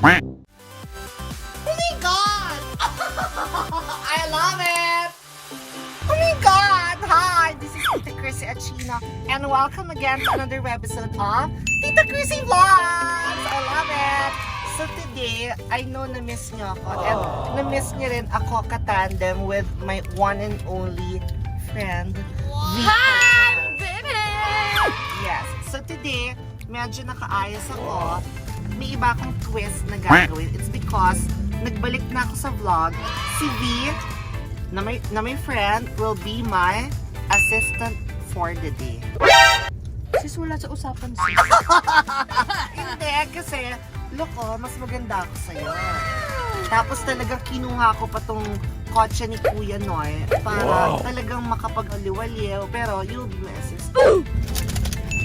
Oh my God! I love it! Oh my God! Hi! This is Tita Chrissy Achino and welcome again to another episode of Tita Chrissy Vlogs! I love it! So today, I know na-miss niyo ako and na-miss niyo rin ako katandem with my one and only friend, Vika. Hi, baby! Yes. So today, medyo nakaayos ako. May iba akong twist na gagawin. It's because nagbalik na ako sa vlog. Si V, na my friend, will be my assistant for the day. Sis, wala sa usapan sis. Hindi, kasi, look mas maganda ako sa'yo. Tapos talagang kinuha ko pa tong kotse ni Kuya Noy para talagang makapag-aliwaliw. Pero you'll be my assistant.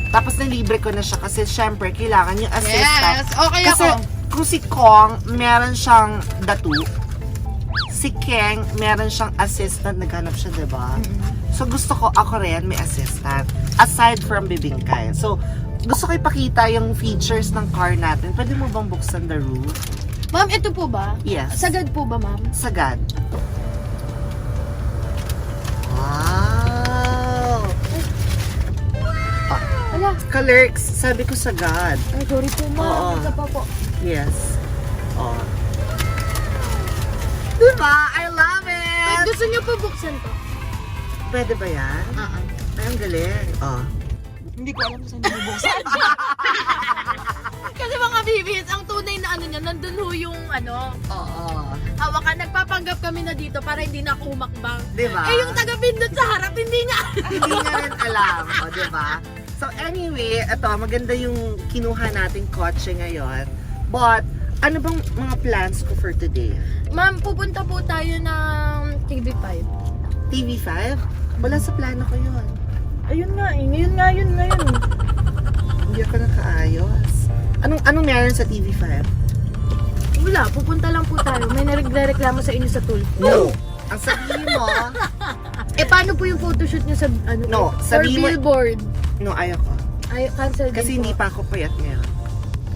Tapos nalibre ko na siya kasi syempre kailangan yung assistant. Yes, okay Kasi ako. kung si Kong, meron siyang datu. Si Keng, meron siyang assistant. Naghanap siya, diba? So gusto ko, ako rin may assistant. Aside from bibingkay. So, gusto ko ipakita yung features ng car natin. Pwede mo bang buksan the roof? Ma'am, ito po ba? Yes. Sagad po ba, ma'am? Sagad. Wow! Wala. Kalerks, sabi ko sagad. Ay, sorry po, Oo. ma'am. Isa pa po. Yes. Oh. Diba? I love Pag it! gusto niyo po buksan to. Pwede ba yan? Ay, ang galing. Oh. Hindi ko alam kung saan niyo buksan. Kasi mga bibis, ang tunay na ano niya, nandun ho yung ano, Oo. hawakan. Nagpapanggap kami na dito para hindi na ako humakbang. Diba? Eh, yung taga-pindot sa harap, hindi niya. Hindi nga rin alam. O, diba? So, anyway, ito, maganda yung kinuha nating kotse ngayon. But, ano bang mga plans ko for today? Ma'am, pupunta po tayo ng TV5. TV5? Wala sa plano ko yun. Ayun nga eh. Ngayon. Hindi ako nakaayos. Anong meron sa TV5? Wala, pupunta lang po tayo. May nagre-reklamo sa inyo sa tool. No. Ang sabihin mo, Eh, paano po yung photoshoot niyo sa ano? No, for sabihin mo- billboard? no, ayoko. Ay, cancel din Kasi hindi po. pa ako payat ngayon.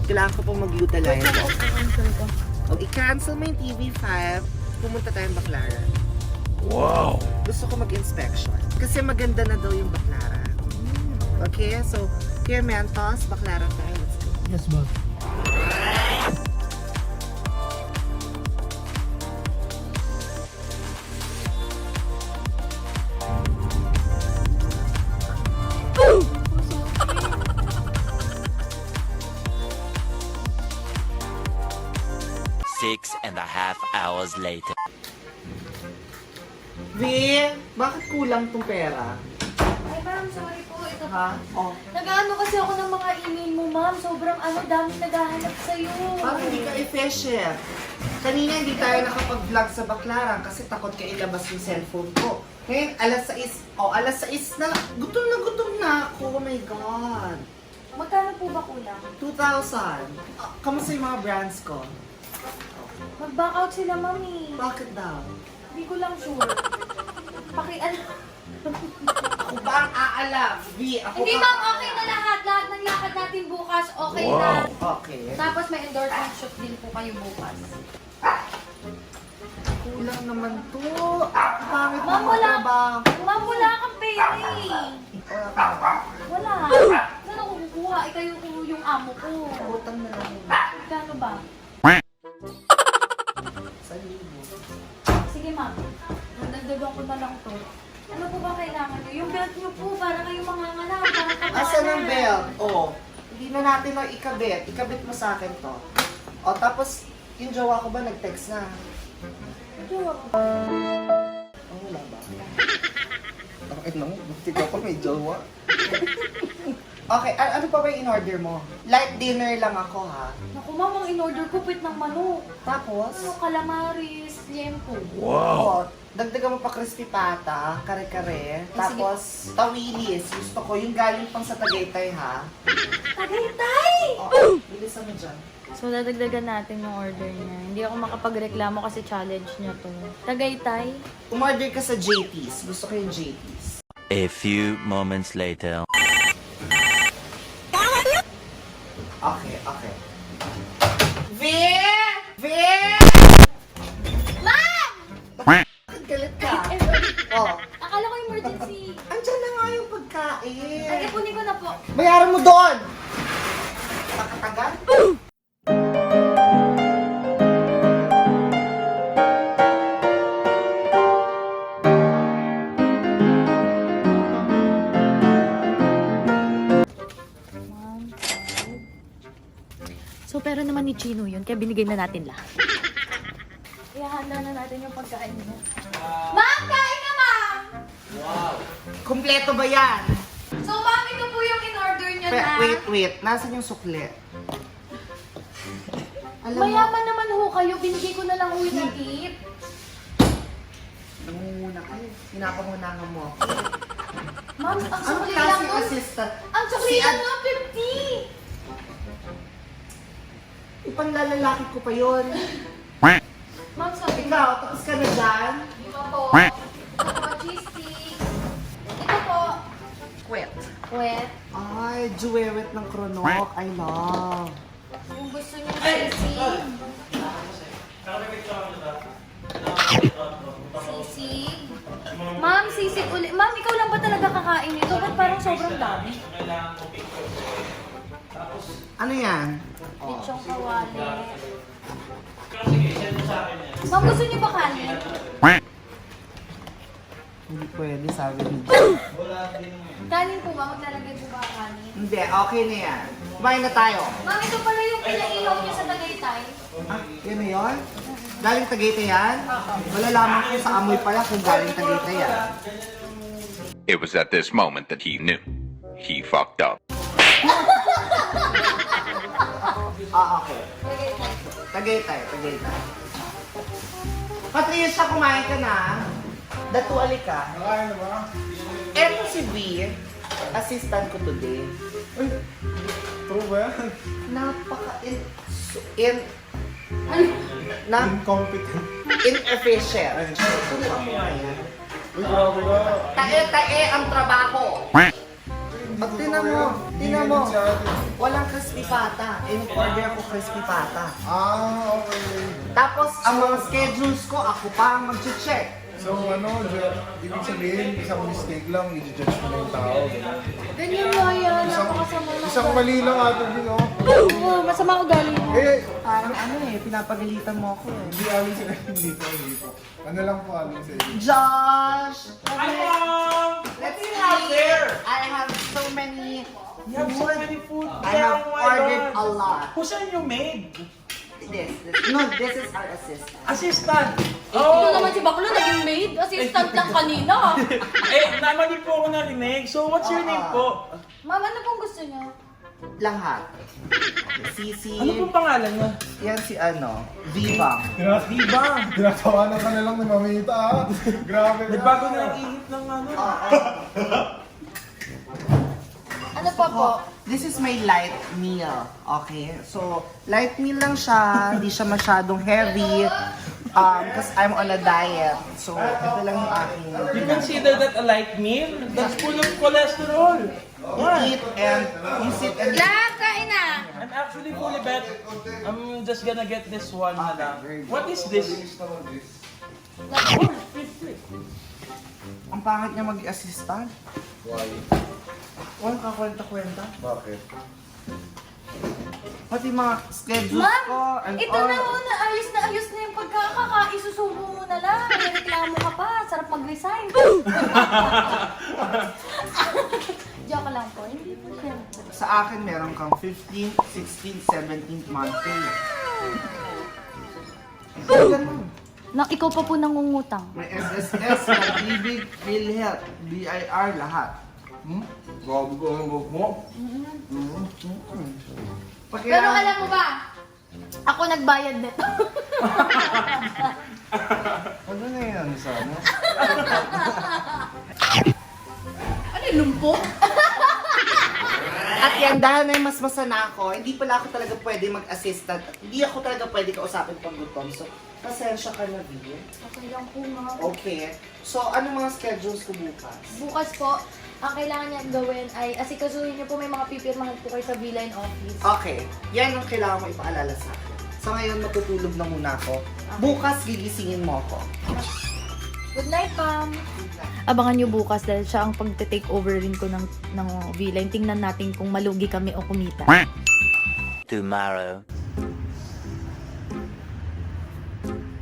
Kailangan ko pong mag-utilize. Cancel ko. O, i-cancel mo yung TV5, pumunta tayong Baclaran. Wow. Gusto ko mag-inspection. Kasi maganda na daw yung Baclaran. Okay, so, Kuya Mentos, Baclaran tayo. Let's go. Yes, ma'am. Six and a half hours later. V, bakit kulang tong pera? Ay, ma'am, sorry po. Ito Ha? Oh, Nag-ano kasi ako ng mga email mo, ma'am. Sobrang daming naghahanap sa'yo. parang hindi ka efficient. Kanina hindi tayo nakapag-vlog sa Baclaran kasi takot ka ilabas yung cellphone ko. Ngayon, alas 6 na. Gutom na ako. Oh my God. Magkano po ba kulang? 2,000. Kamusta yung mga brands ko? Mag-back out sila, mami. Bakit daw? Hindi ko lang sure. Pakialam. Ako ba ang aalam? V, ako Hindi, ba ma'am. ang Okay na aalam? lahat. Lahat ng lakad natin bukas. Okay Wow. na. Okay. Tapos may endorsement shoot din po kayo bukas. Kulang naman to. Pangit Ma'am, mo wala. trabaho. Ma'am, wala kang pera eh. Wala ka ba? Wala. Saan ako kukuha? Ikaw yung amo ko. Utang na lang yun. Magkano ba? 1,000. Sige, ma'am. Nagdagdagan ko na lang to. Ano po ba kailangan nyo? Yung belt nyo po, para kayong mga nganak. Asan ang belt? Oh, hindi na natin na ikabit. Ikabit mo sa akin to. O, tapos, yung jowa ko ba nag-text na? Oh, wala ba? Bakit naman? Buti ka pa may jowa. Okay, ano pa ba yung in-order mo? Light dinner lang ako, ha? Naku, ma'am, ang in-order ko pit ng manok. Tapos, Ano, calamaris, liempo. oh, Wow. dagdagan mo pa crispy pata, kare-kare, tapos tawilis. Gusto ko yung galing pang sa Tagaytay, ha? Tagaytay! Oo, bilisan mo dyan. So, dadagdagan natin yung order niya. Hindi ako makapagreklamo kasi challenge niya to. Tagaytay? Umorder ka sa JP's. Gusto ko yung JP's. A few moments later. Okay, okay. Vic! Bayaran mo doon! Nakatagal? So, pero naman ni Chino yun, kaya binigay na natin lahat. Ihahanda na natin yung pagkain mo. Ma'am, kain na, ma'am! Kumpleto ba yan? So, ma'am, ito po yung in-order nyo na. Wait. Nasaan yung sukli? Alam mo, Mayaman naman ho kayo, binigay ko na lang ho yung tip. nangunguna kayo. Pinapangunahan mo ako. Ma'am, ang Anong sukli lang klaseng nun. assistant? Ang sukli lang nun, 50! Ipanglalalaki ko pa yun. Ma'am, sabi Ikaw, tapos ka na dyan? Ito po. Ito po, cheese stick. Ito po, Quit. wet. Ay, jewelry ng kronok. I love. Kung gusto niyo sisig. Sisig. Ma'am, sisig ulit. Ma'am, ikaw lang ba talaga kakain ito? Ba't parang sobrang dami? Ano yan? Lechong kawali. Ma'am, gusto niyo ba kanin? Hindi pwede, sabi ni Kanin po ba? Maglalagay po ba ang kanin? Hindi, okay na yan. Kumain na tayo. Ma'am, ito pala yung pinaihaw niya sa Tagaytay. Ah, yan na yun? Galing Tagaytay yan? Malalaman ko sa amoy pala kung galing Tagaytay yan. It was at this moment that he knew. He fucked up. Ah, okay. Tagaytay. Tagaytay. Patricia, kumain ka na. Datuali ka. Nakain na ba? Eto si V, assistant ko today. Uy, true ba yan? Incompetent. Inefficient. Turuan mo nga yan. Uy, grabe ka. Tae-tae ang trabaho. Pag tinan mo, walang crispy pata. In-order ako crispy pata. Ah, okay. Tapos, ang mga schedules ko, ako pa ang mag-check. So ano, ibig sabihin, isang mistake lang, i-judge mo na yung tao. Ganyan nga yan. Isang, Napakasama na. isang mali lang ato din, oh. Oo, masama ugali mo. Eh, Parang ano pinapagalitan mo ako eh. hindi amin sa hindi po. Ano lang po amin sa inyo. Josh! Hi, Mom! Let's see out there! I have so many You have so many food. I have ordered a lot. Who's your maid? This is our assistant. Assistant. Ito naman si Baklo, naging maid. Assistant lang kanina. Naman din po ako narinig. So, what's your name po? Ma'am, ano pong gusto niyo? Lahat. Sisi. Ano pong pangalan niya? Yan si Viva. Diba? Tinatawanan ka na lang ni Mamita, ha? Grabe ka. Nagbago na ang ihip ng ano. Ano pa po? This is my light meal. Okay? So, light meal lang siya. Hindi siya masyadong heavy. Because I'm on a diet. So, ito lang yung aking You consider that a light meal? That's full of cholesterol. You eat and you sit and Lahat, kain na. I'm actually fully bet. I'm just gonna get this one na lang. What is this? ang pangit niya mag-assistant. Why? Walang kakwenta-kwenta. Bakit? Pati mga schedules ko Ma'am, and ito all. na ho, na ayos na yung isusubo mo na lang. May reklamo ka pa, sarap mag-resign. Joke lang po, hindi po syempre. Sa akin, meron kang 15th, 16th, 17th month pay. Ito ganun. Ikaw pa po nangungutang. May SSS, Pag-ibig, PhilHealth, BIR, lahat. Grabe ko ang book mo. Pag Pero alam mo ba, ako nagbayad nito. Ano na yan, sana? Ano yung lumpo? At yan, dahil na mas masana ako, hindi pala ako talaga pwede mag-assistant. Hindi ako talaga pwede kausapin pag gutom. So, pasensya ka na, Vin. Okay lang po, ma'am. Okay. So, ano mga schedules ko bukas? Bukas po, ang kailangan niya gawin ay asikasuhin niyo po, may mga pipirmahan po kayo sa Beeline office. Okay. Yan ang kailangan mo ipaalala sa akin. So, ngayon matutulog na muna ako. Bukas, gigisingin mo ako. Good night, Pam. Abangan nyo bukas dahil siya ang pagte-take over rin ko ng V-Line. Tingnan natin kung malugi kami o kumita. Tomorrow.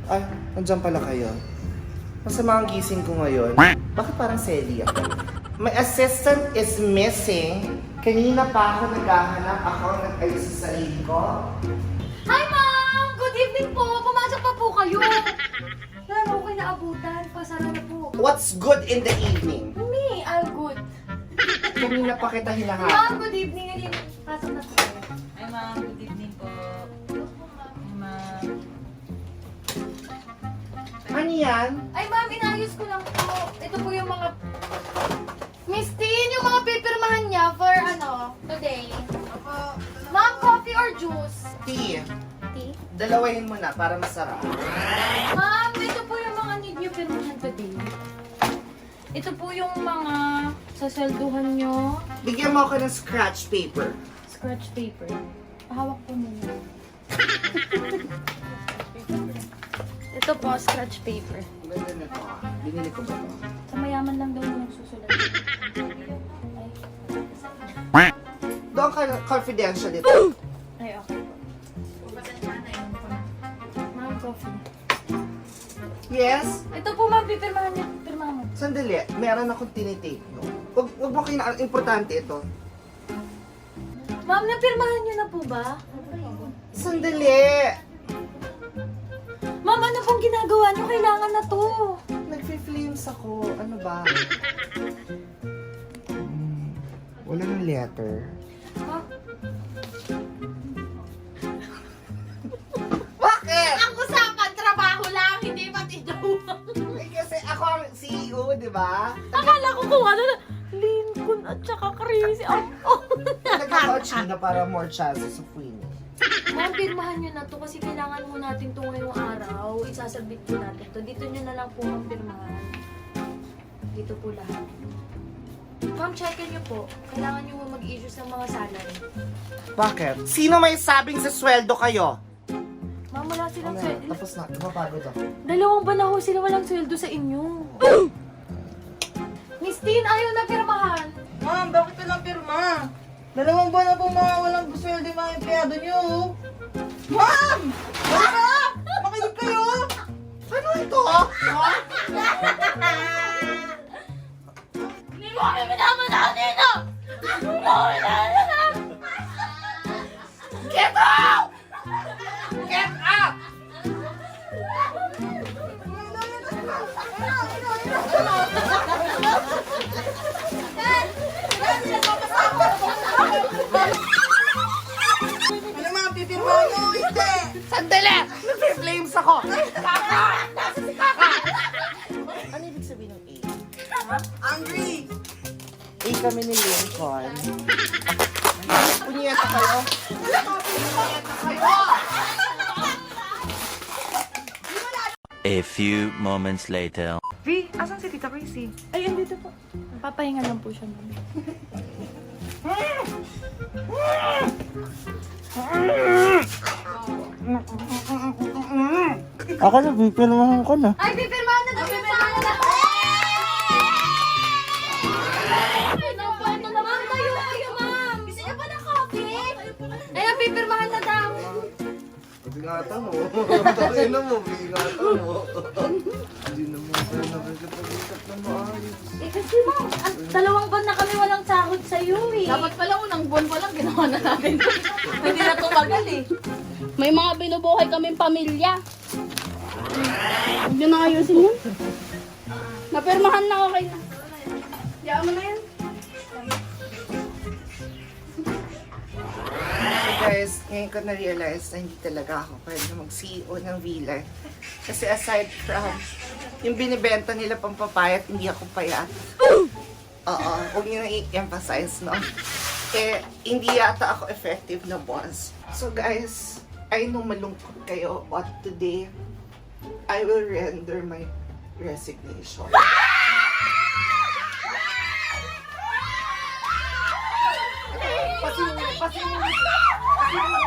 Ay, nandiyan pala kayo. Masama ang gising ko ngayon. Bakit parang Celia ako? My assistant is missing. Kanina pa ako naghahanap. Ako ang nag-ayos sa sarili ko. Hi, Ma'am! Good evening po! Pumasok pa po kayo! Wala na okay na abutan. Pasara na po. What's good in the evening? Me, I'm good. Kanina pa kita hinahanap. Ma'am, good evening. Again. Pasok na po. Hi ma'am, good evening po. Hi ma'am. Ano yan? Ay, ma'am, inayos ko lang po. Ito po yung mga... Miss Tin, yung mga pipirmahan niya for today. Ma'am, coffee or juice? Tea. Tea? Dalawahin mo na para masarap. Ma'am, ito po yung mga need niyo pirmahan today. Ito po yung mga saswelduhan nyo. Bigyan mo ako ng scratch paper. Scratch paper. Pahawak po muna. Ito po, scratch paper. Ganda na to. Binili ko ba to? Sa mayaman lang daw yung susulat. Doon ka confidential ito. Ay, okay po. Ma'am, coffee. Yes? Ito po, ma'am, pipirmahan niyo. Pirmahan mo. Sandali, meron akong tinitake, no? Huwag mo kinaan, importante ito. Ma'am, napirmahan niyo na po ba? Sandali! Ma'am, ano pong ginagawa niyo? Kailangan na to. Nagfi-flames ako. Ano ba? Wala ng letter. Ha? Bakit? Ang usapan, trabaho lang, hindi pati joke. Eh, kasi ako ang CEO, di ba? Akala ko kung ano na, Lincoln at saka crazy. Nagkakauchina para more chances of winning. Ma'am, pirmahan nyo na to kasi kailangan mo natin to ngayong araw. Isasabit po natin to. Dito nyo na lang po, ma'am, pirmahan. Dito po lahat. Ma'am, checken nyo po. Kailangan nyo mag-issue sa mga salary. Bakit? Sino may sabing sa sweldo kayo? Ma'am, wala silang sweldo. Tapos na, napapagod ako. Dalawang ba na ho sila walang sweldo sa inyo? Miss Tin, ayaw na pirmahan. Ma'am, bakit walang pirma? Dalawang buwan na po mga walang sweldo yung mga empleyado niyo. Ma'am! Mama! Makinig kayo! Ano ito? Hindi mo kami minamanahan dito! Get out! Get out! Ano mga pipirma niyo? Hindi! Sandali! Nagpi-flames ako! Kaka! Nasa si Kaka! Ano ibig sabihin ng A? Angry! A kami ni Lincoln. Punyeta kayo? Punyeta kayo! A few moments later. V, asan si Tita Chrissy? Ay, andito po. Papahinga lang po siya, ma'am. Ako na, pipirmahan ko na. Ay, pipirmahan na daw yung sana! Ito na, ma'am. Kayo, ma'am. Gusto niyo pa ng coffee? Ayun, pipirmahan na daw. Bingatan mo. Tangina mo, bingatan mo. Hindi naman tayo nakikipag-usap na maayos. Eh, kasi ma'am, dalawang buwan na kami walang sahod sa iyo eh. Dapat pala unang buwan pa lang ginawa na natin. Hindi na tumagal eh. May mga binubuhay kaming pamilya. Huwag nyo na ayusin yun. Napirmahan na, okay na. Diyan mo na yan. Guys, ngayon ko na-realize na hindi talaga ako pwede mag-CEO ng V-Line. Kasi aside from yung binibenta nila pang papayat, hindi ako payat. Oo, huwag niyo na i-emphasize, no? Eh, hindi yata ako effective na boss. So guys, I know malungkot kayo, but today, I will render my resignation.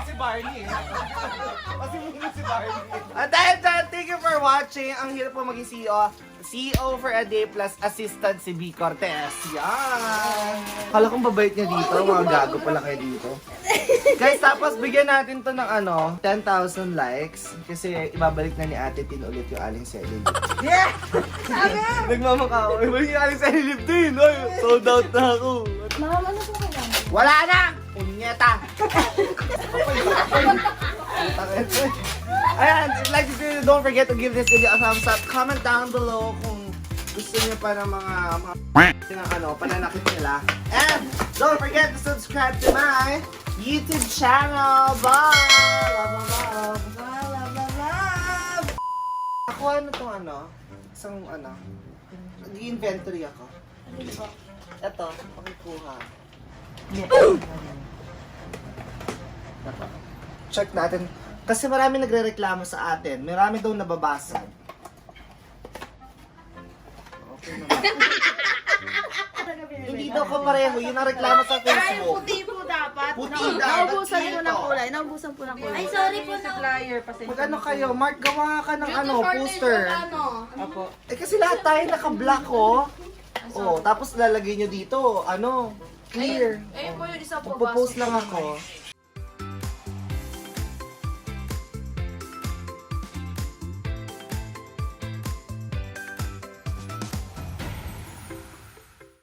Si Barney eh. Kasi mo si Barney. At dahil dyan, thank you for watching. Ang hirap po maging CEO. CEO for a day plus assistant si B. Cortez. Yan. Kala kong babait niya dito. Mga gago pala kayo dito. Guys, tapos bigyan natin to ng 10,000 likes. Kasi ibabalik na ni Ate Tin ulit yung Aling Selly Lip. Yeah! Nagmamakao. Ibalik yung Aling Selly Lip din. Ay, sold out na ako. Ma'am, ano po kailangan? Wala na! Punyeta! Ayan, if you like this video, don't forget to give this video a thumbs up. Comment down below kung gusto niyo pa ng mga pananakit nila. And don't forget to subscribe to my YouTube channel. Bye! Love, love, love. Bye, love, love, love. Ako isang nag-inventory ako. Ito, pakikuha. Check natin. Kasi marami nagre-reklamo sa atin. Marami daw nababasag. Okay naman. Hindi daw ko pareho. Yun ang reklamo sa Facebook. Puti po dapat. Puti dapat. Naubusan po ng Ito. kulay. Naubusan po ng kulay. Ay, sorry po na. Supplier, pasensya. Mag-ano kayo? Mark, gawa ka ng poster. Apo. Eh kasi lahat tayo naka-black, oh. Oh, tapos lalagay nyo dito, clear. Ayun po yung isa po. Magpo-post lang ako.